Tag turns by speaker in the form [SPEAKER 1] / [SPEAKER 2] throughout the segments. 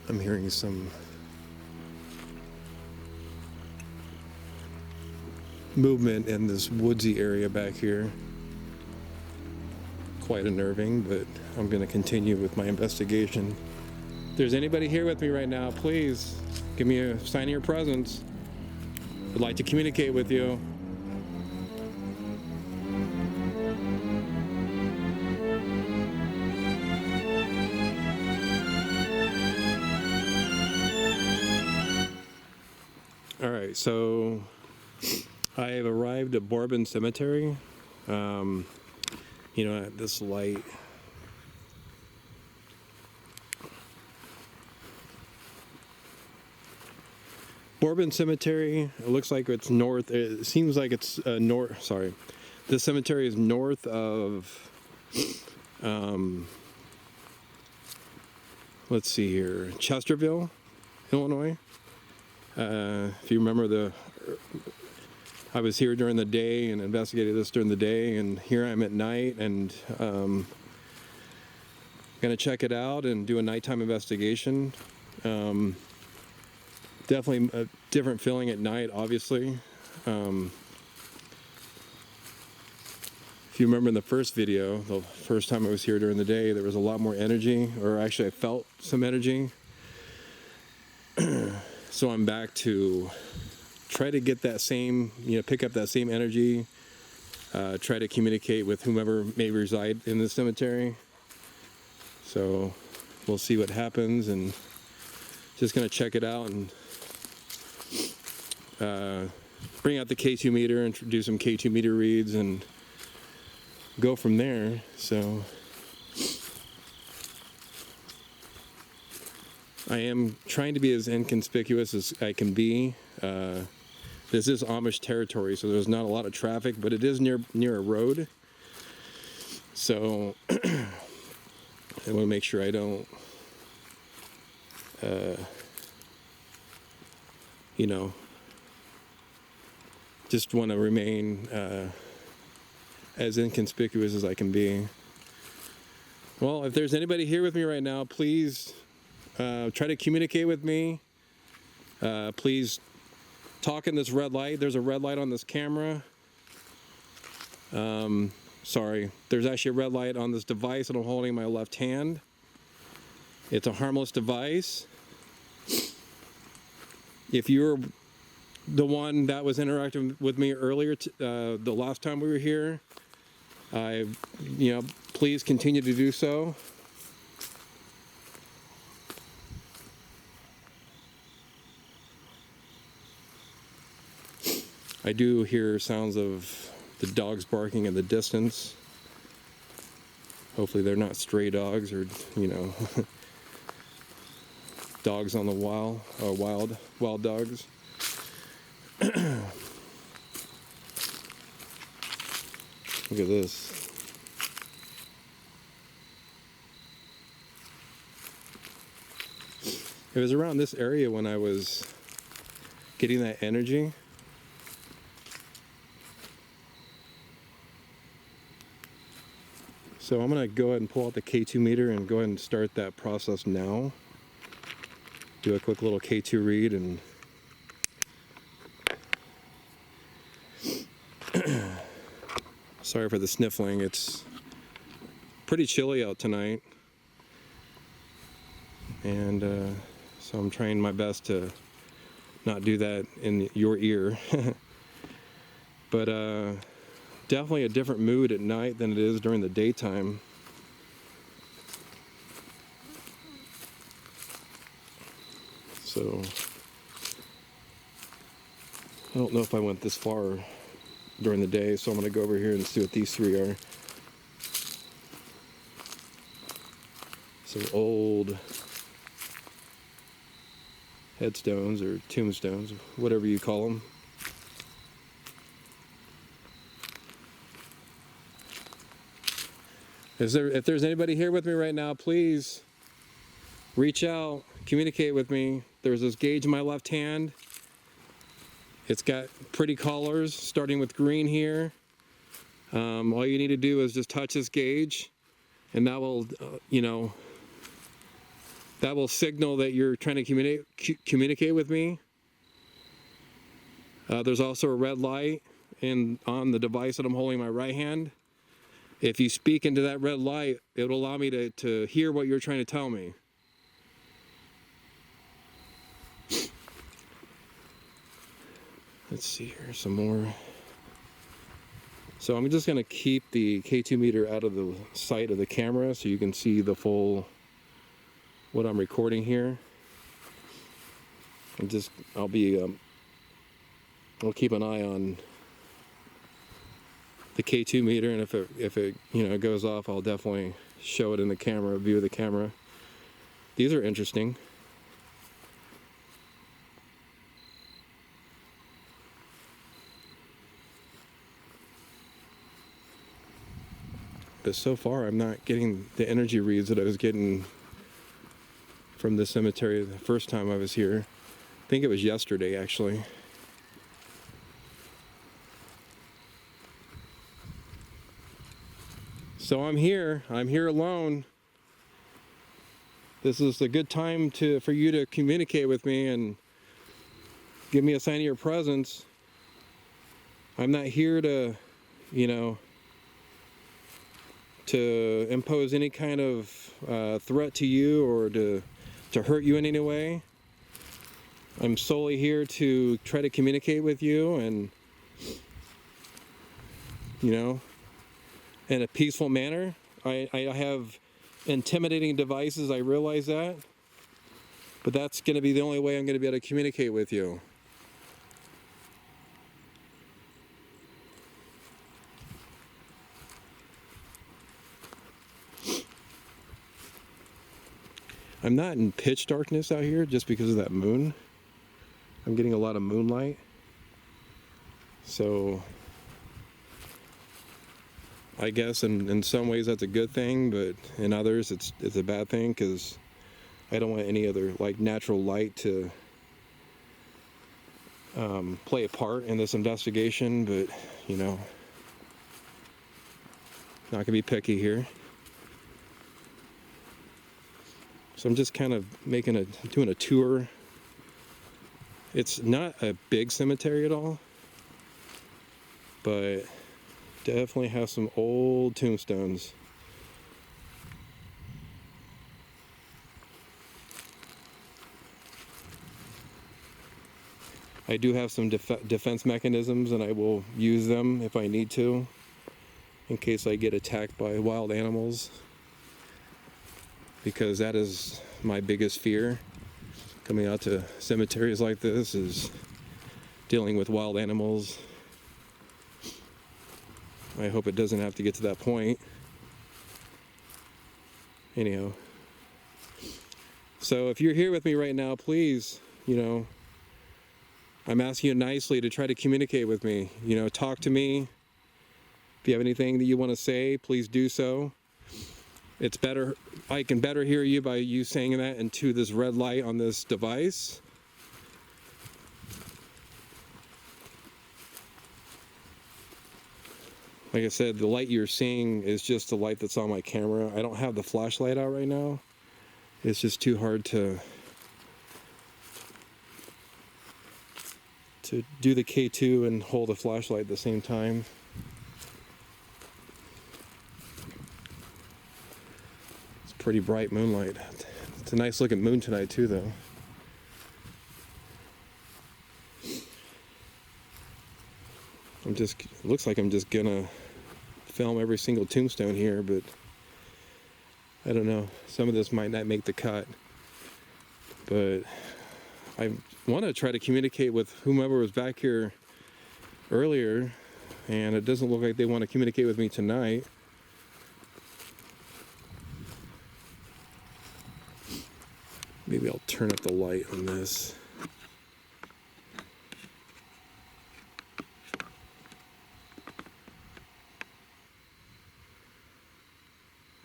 [SPEAKER 1] I'm hearing some movement in this woodsy area back here. Quite unnerving, but I'm going to continue with my investigation. If there's anybody here with me right now, please give me a sign of your presence. I'd like to communicate with you. All right, so I have arrived at Bourbon Cemetery. At this light. Bourbon Cemetery, it looks like it's north. It seems like it's north. Sorry. This cemetery is north of, let's see here, Chesterville, Illinois. If you remember I was here during the day and investigated this during the day, and here I'm at night, and gonna check it out and do a nighttime investigation. Definitely a different feeling at night, obviously. If you remember in the first video, the first time I was here during the day, there was a lot more energy, or actually I felt some energy. So I'm back to try to get that same, pick up that same energy, try to communicate with whomever may reside in the cemetery. So we'll see what happens, and just gonna check it out and bring out the K2 meter and do some K2 meter reads and go from there. So I am trying to be as inconspicuous as I can be. This is Amish territory, so there's not a lot of traffic, but it is near a road. So I want to make sure I don't, just want to remain as inconspicuous as I can be. Well, if there's anybody here with me right now, please try to communicate with me. Please talk in this red light. There's a red light on this camera. Sorry, there's actually a red light on this device that I'm holding in my left hand. It's a harmless device. If you're the one that was interacting with me earlier, the last time we were here, please continue to do so. I do hear sounds of the dogs barking in the distance. Hopefully they're not stray dogs or, dogs on the wild dogs. Look at this. It was around this area when I was getting that energy. So I'm going to go ahead and pull out the K2 meter and go ahead and start that process now. Do a quick little K2 read and sorry for the sniffling. It's pretty chilly out tonight. And so I'm trying my best to not do that in your ear. But definitely a different mood at night than it is during the daytime. So I don't know if I went this far during the day, so I'm going to go over here and see what these three are. Some old headstones or tombstones, whatever you call them. If there's anybody here with me right now, please reach out, communicate with me. There's this gauge in my left hand. It's got pretty colors, starting with green here. All you need to do is just touch this gauge, and that will, That will signal that you're trying to communicate with me. There's also a red light on the device that I'm holding in my right hand. If you speak into that red light, it will allow me to hear what you're trying to tell me. Let's see here, some more. So I'm just going to keep the K2 meter out of the sight of the camera so you can see the full, what I'm recording here. I'll keep an eye on the K2 meter, and if it goes off, I'll definitely show it in the camera, view of the camera. These are interesting. But so far, I'm not getting the energy reads that I was getting from the cemetery the first time I was here. I think it was yesterday, actually. So I'm here alone. This is a good time for you to communicate with me and give me a sign of your presence. I'm not here to impose any kind of threat to you or to hurt you in any way. I'm solely here to try to communicate with you and, in a peaceful manner. I have intimidating devices, I realize that. But that's going to be the only way I'm going to be able to communicate with you. I'm not in pitch darkness out here just because of that moon. I'm getting a lot of moonlight. So I guess in some ways that's a good thing, but in others it's a bad thing because I don't want any other natural light to play a part in this investigation, but not gonna be picky here. So I'm just kind of doing a tour. It's not a big cemetery at all, but definitely has some old tombstones. I do have some defense mechanisms, and I will use them if I need to, in case I get attacked by wild animals, because that is my biggest fear coming out to cemeteries like this, is dealing with wild animals. I hope it doesn't have to get to that point. Anyhow, so if you're here with me right now, please, I'm asking you nicely to try to communicate with me. Talk to me. If you have anything that you want to say, please do so. It's better, I can better hear you by you saying that into this red light on this device. Like I said, the light you're seeing is just the light that's on my camera. I don't have the flashlight out right now. It's just too hard to do the K2 and hold a flashlight at the same time. It's pretty bright moonlight. It's a nice looking moon tonight too, though. It looks like I'm just gonna film every single tombstone here, but I don't know. Some of this might not make the cut, but I want to try to communicate with whomever was back here earlier, and it doesn't look like they want to communicate with me tonight. Maybe I'll turn up the light on this.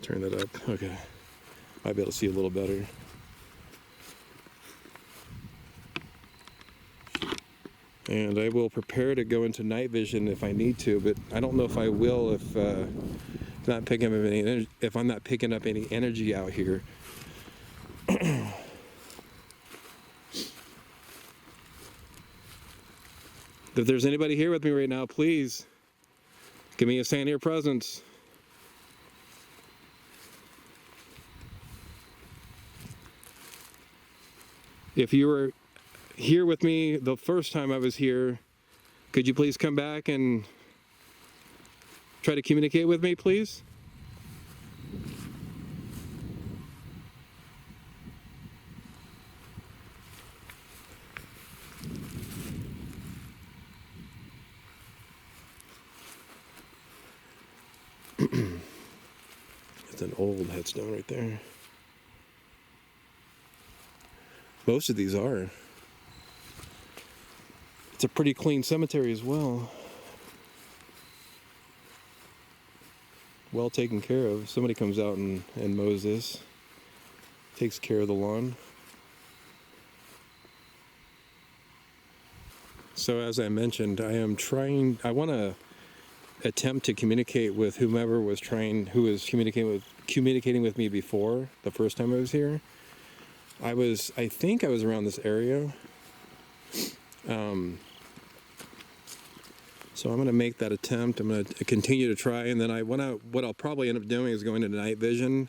[SPEAKER 1] Turn that up. Okay. Might be able to see a little better. And I will prepare to go into night vision if I need to, but I don't know if I will if I'm not picking up any energy out here. If there's anybody here with me right now, please give me a sign of your presence. If you were here with me the first time I was here, could you please come back and try to communicate with me, please? It's an old headstone right there. Most of these are. It's a pretty clean cemetery as well. Well taken care of. Somebody comes out and mows this. Takes care of the lawn. So as I mentioned, I want to attempt to communicate with whomever who was communicating with me before the first time I was here. I think I was around this area. So I'm going to make that attempt. I'm going to continue to try, and then what I'll probably end up doing is going to NightVision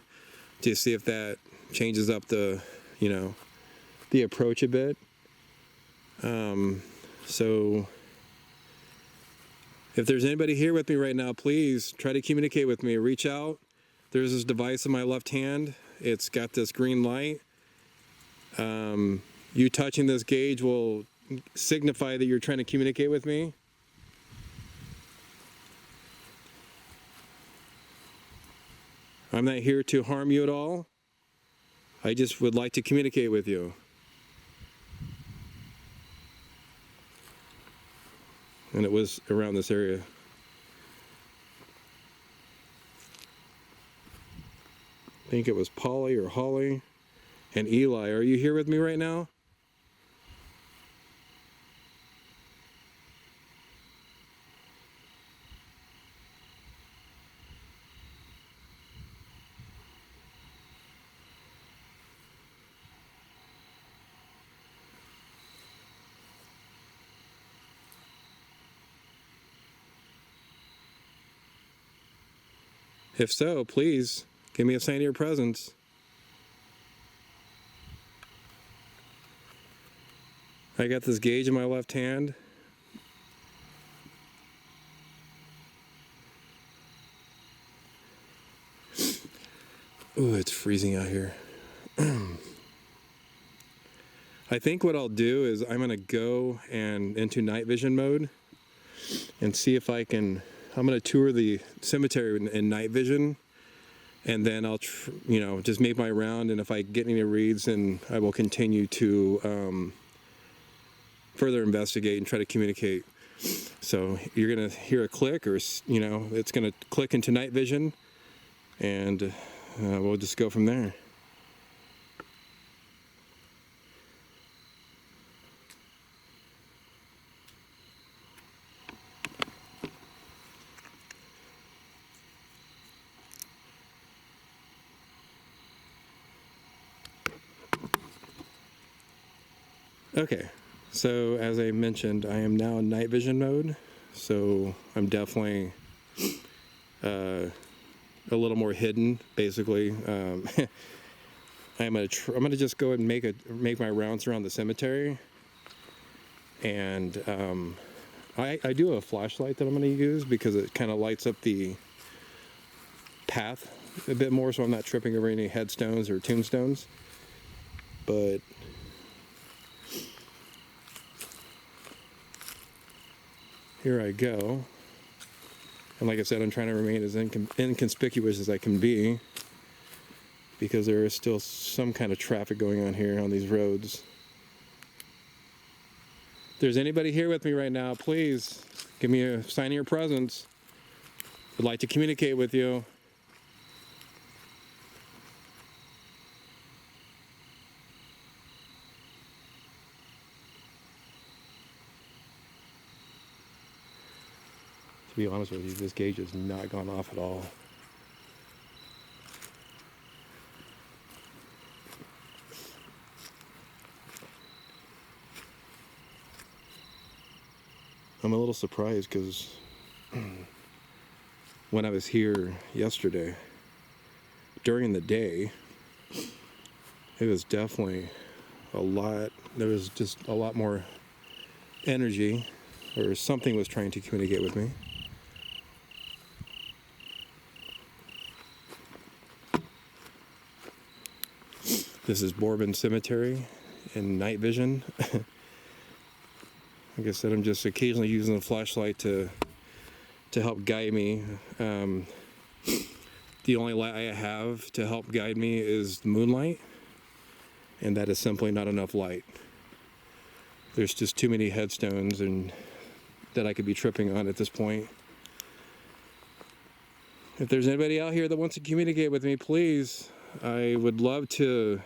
[SPEAKER 1] to see if that changes up the approach a bit. So if there's anybody here with me right now, please try to communicate with me. Reach out. There's this device in my left hand. It's got this green light. You touching this gauge will signify that you're trying to communicate with me. I'm not here to harm you at all. I just would like to communicate with you. And it was around this area. I think it was Polly or Holly and Eli. Are you here with me right now? If so, please give me a sign of your presence. I got this gauge in my left hand. Ooh, it's freezing out here. I think what I'll do is I'm going to go into night vision mode and see if I'm going to tour the cemetery in night vision, and then I'll just make my round, and if I get any reads, then I will continue to further investigate and try to communicate. So you're going to hear a click, or it's going to click into night vision, and we'll just go from there. Okay, so as I mentioned, I am now in night vision mode, so I'm definitely a little more hidden, basically. I'm gonna just go ahead and make my rounds around the cemetery, and I do have a flashlight that I'm gonna use because it kind of lights up the path a bit more, so I'm not tripping over any headstones or tombstones. But here I go. And like I said, I'm trying to remain as inconspicuous as I can be, because there is still some kind of traffic going on here on these roads. If there's anybody here with me right now, please give me a sign of your presence. I'd like to communicate with you. To be honest with you, this gauge has not gone off at all. I'm a little surprised because when I was here yesterday, during the day, it was definitely there was just a lot more energy, or something was trying to communicate with me. This is Bourbon Cemetery in NightVision. Like I said, I'm just occasionally using the flashlight to help guide me. The only light I have to help guide me is the Moonlight, and that is simply not enough light. There's just too many headstones and that I could be tripping on at this point. If there's anybody out here that wants to communicate with me, please, I would love to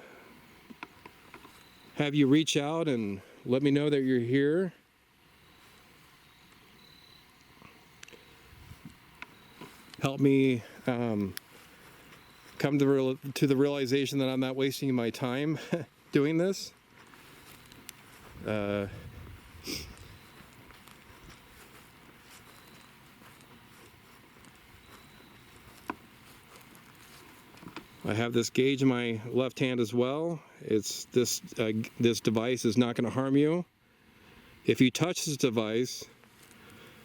[SPEAKER 1] have you reach out and let me know that you're here. Help me come to the realization that I'm not wasting my time doing this. I have this gauge in my left hand as well. It's this device is not going to harm you. If you touch this device,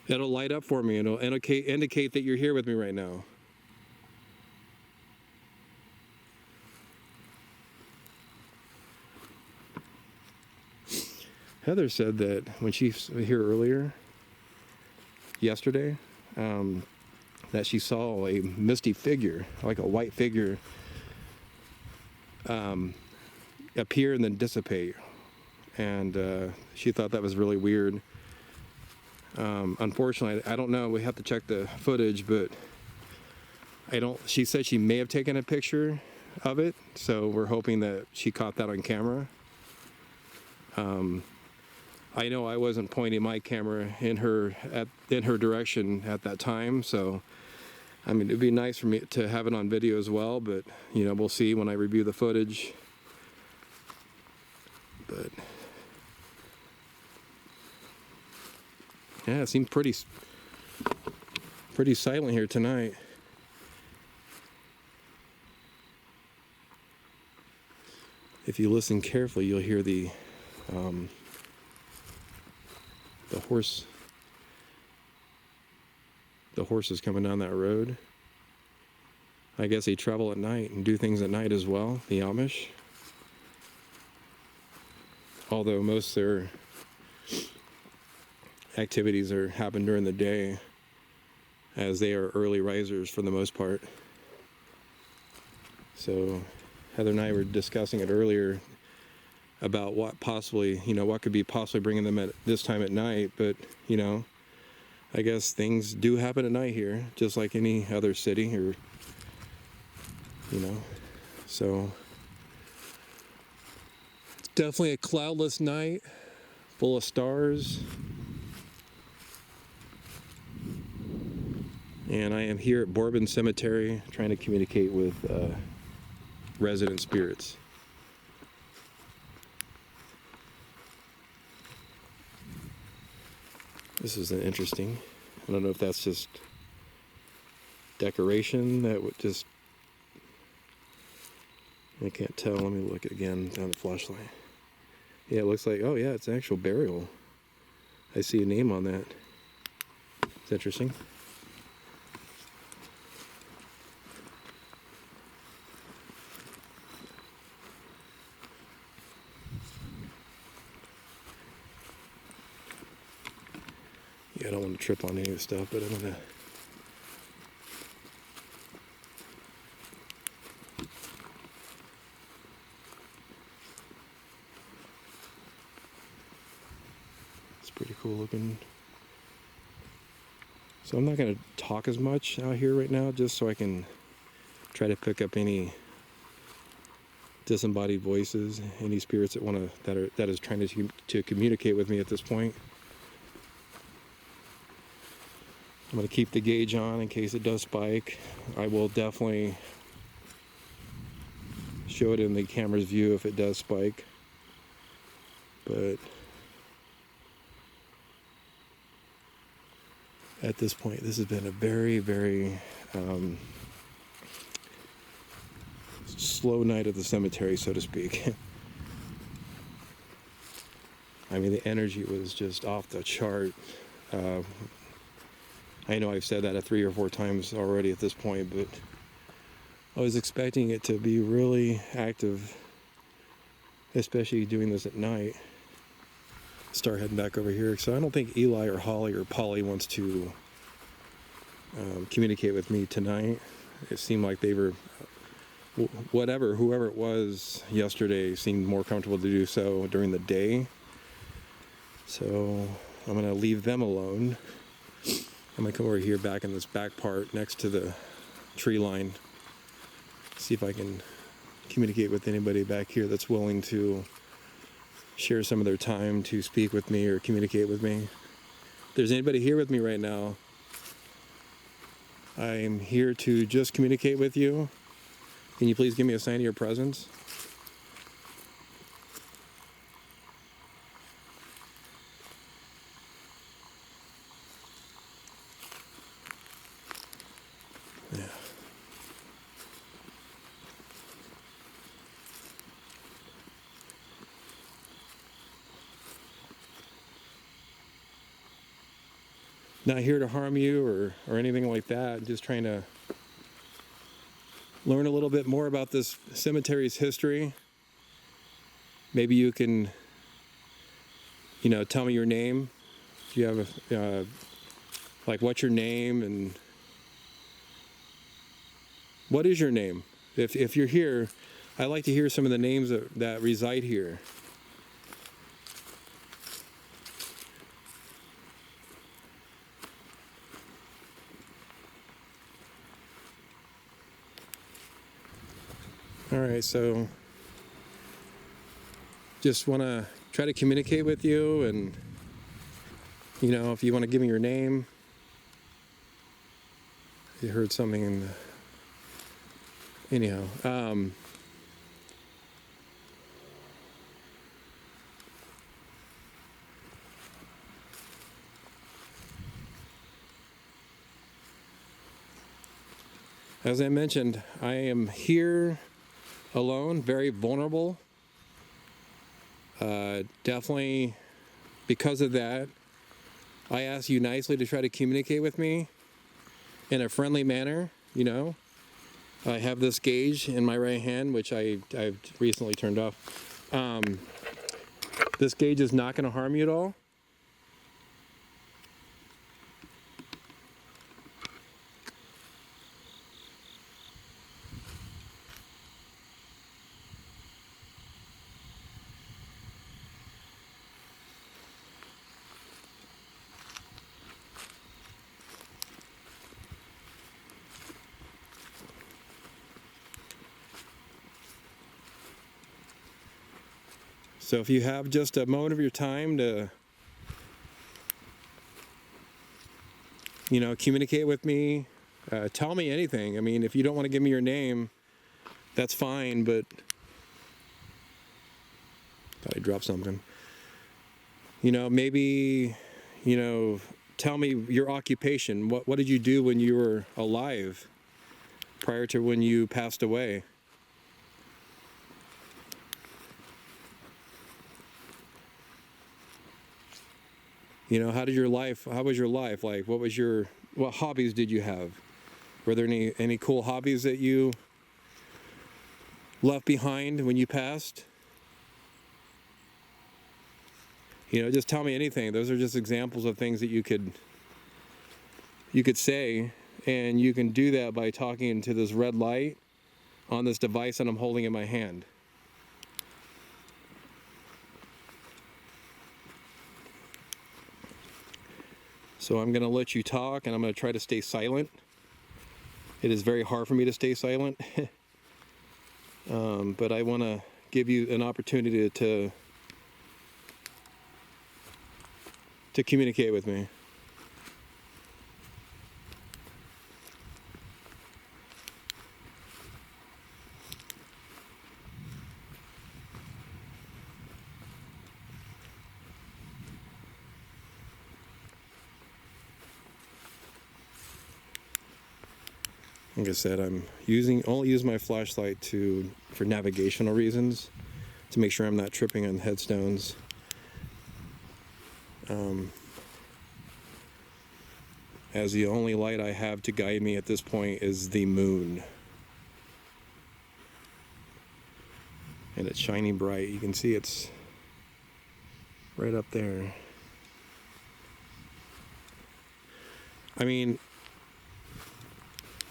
[SPEAKER 1] it'll light up for me and it'll indicate that you're here with me right now. Heather said that when she was here earlier, yesterday, that she saw a misty figure, like a white figure, appear and then dissipate. And she thought that was really weird. Unfortunately, I don't know. We have to check the footage, but she said she may have taken a picture of it, so we're hoping that she caught that on camera. I know I wasn't pointing my camera in her direction at that time, so I mean, it'd be nice for me to have it on video as well, but you know, we'll see when I review the footage. But yeah, it seemed pretty silent here tonight. If you listen carefully, you'll hear the horses coming down that road. I guess they travel at night and do things at night as well, the Amish. Although most of their activities happen during the day, as they are early risers for the most part. So Heather and I were discussing it earlier about what could be possibly bringing them at this time at night, but you know, I guess things do happen at night here, just like any other city, or you know. So it's definitely a cloudless night, full of stars. And I am here at Bourbon Cemetery trying to communicate with resident spirits. This is interesting. I don't know if that's just decoration that would just... I can't tell. Let me look again down the flashlight. Yeah, it looks like... Oh, yeah, it's an actual burial. I see a name on that. It's interesting. Yeah, I don't want to trip on any of the stuff, but I'm going to... It's pretty cool looking. So I'm not going to talk as much out here right now, just so I can try to pick up any disembodied voices, any spirits that is trying to communicate with me at this point. I'm going to keep the gauge on in case it does spike. I will definitely show it in the camera's view if it does spike. But at this point. This has been a very, very slow night at the cemetery, so to speak. I mean, the energy was just off the chart. I know I've said that 3 or 4 times already at this point, but I was expecting it to be really active, especially doing this at night. Start heading back over here. So I don't think Eli or Holly or Polly wants to communicate with me tonight. It seemed like they were, whoever it was yesterday seemed more comfortable to do so during the day. So I'm going to leave them alone. I'm going to come over here back in this back part next to the tree line. See if I can communicate with anybody back here that's willing to share some of their time to speak with me or communicate with me. If there's anybody here with me right now, I'm here to just communicate with you. Can you please give me a sign of your presence? Yeah. Not here to harm you or anything like that. Just trying to learn a little bit more about this cemetery's history. Maybe you can, tell me your name. Do you have like, what's your name and what is your name? If you're here, I'd like to hear some of the names that reside here. All right, so just want to try to communicate with you, and if you want to give me your name. You heard something in the... Anyhow, as I mentioned, I am here alone, very vulnerable. Definitely because of that, I ask you nicely to try to communicate with me in a friendly manner. I have this gauge in my right hand, which I've recently turned off. This gauge is not going to harm you at all. So if you have just a moment of your time to, communicate with me, tell me anything. I mean, if you don't want to give me your name, that's fine, but... Thought I dropped something. Maybe, tell me your occupation. What did you do when you were alive prior to when you passed away? How was your life? Like, what hobbies did you have? Were there any cool hobbies that you left behind when you passed? Just tell me anything. Those are just examples of things that you could say, and you can do that by talking into this red light on this device that I'm holding in my hand. So I'm going to let you talk, and I'm going to try to stay silent. It is very hard for me to stay silent, but I want to give you an opportunity to communicate with me. Like I said, I'm only use my flashlight for navigational reasons, to make sure I'm not tripping on headstones. As the only light I have to guide me at this point is the moon. And it's shining bright. You can see it's right up there. I mean,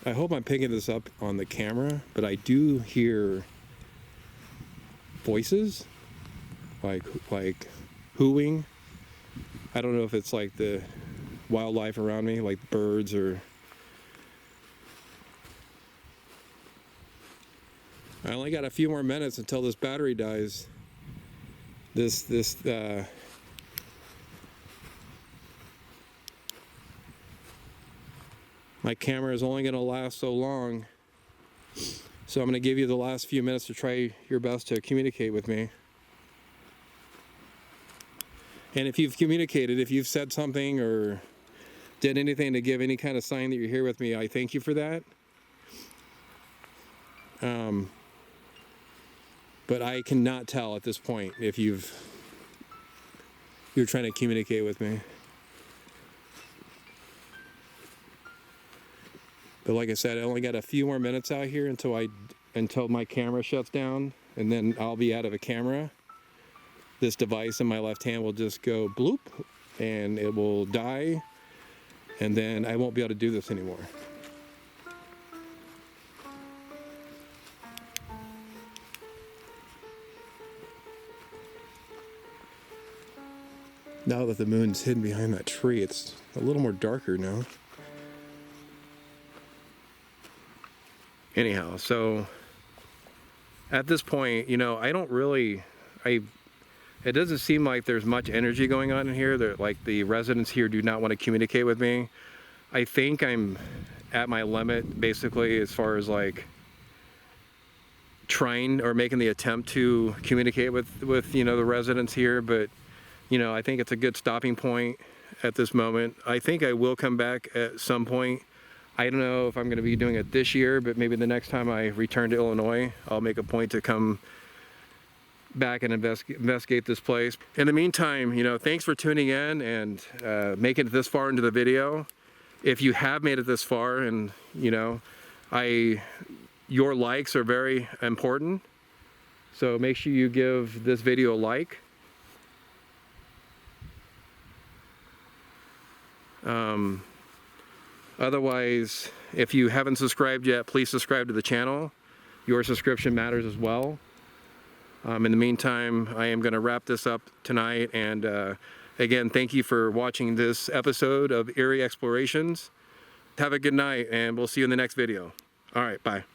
[SPEAKER 1] I hope I'm picking this up on the camera, but I do hear voices, like hooing. I don't know if it's like the wildlife around me, like birds or... I only got a few more minutes until this battery dies. My camera is only going to last so long, so I'm going to give you the last few minutes to try your best to communicate with me. And if you've communicated, if you've said something or did anything to give any kind of sign that you're here with me, I thank you for that. But I cannot tell at this point if you're trying to communicate with me. But like I said, I only got a few more minutes out here until my camera shuts down, and then I'll be out of a camera. This device in my left hand will just go bloop, and it will die, and then I won't be able to do this anymore. Now that the moon's hidden behind that tree, it's a little more darker now. Anyhow, so at this point, you know, it doesn't seem like there's much energy going on in here. Like the residents here do not want to communicate with me. I think I'm at my limit, basically, as far as like trying or making the attempt to communicate with you know, the residents here. But you know, I think it's a good stopping point at this moment. I think I will come back at some point. I don't know if I'm going to be doing it this year, but maybe the next time I return to Illinois, I'll make a point to come back and investigate this place. In the meantime, you know, thanks for tuning in and making it this far into the video. If you have made it this far, and you know, your likes are very important. So make sure you give this video a like. Otherwise, if you haven't subscribed yet, please subscribe to the channel. Your subscription matters as well. In the meantime, I am going to wrap this up tonight, and again, thank you for watching this episode of Eerie Explorations. Have a good night, and we'll see you in the next video. All right, bye.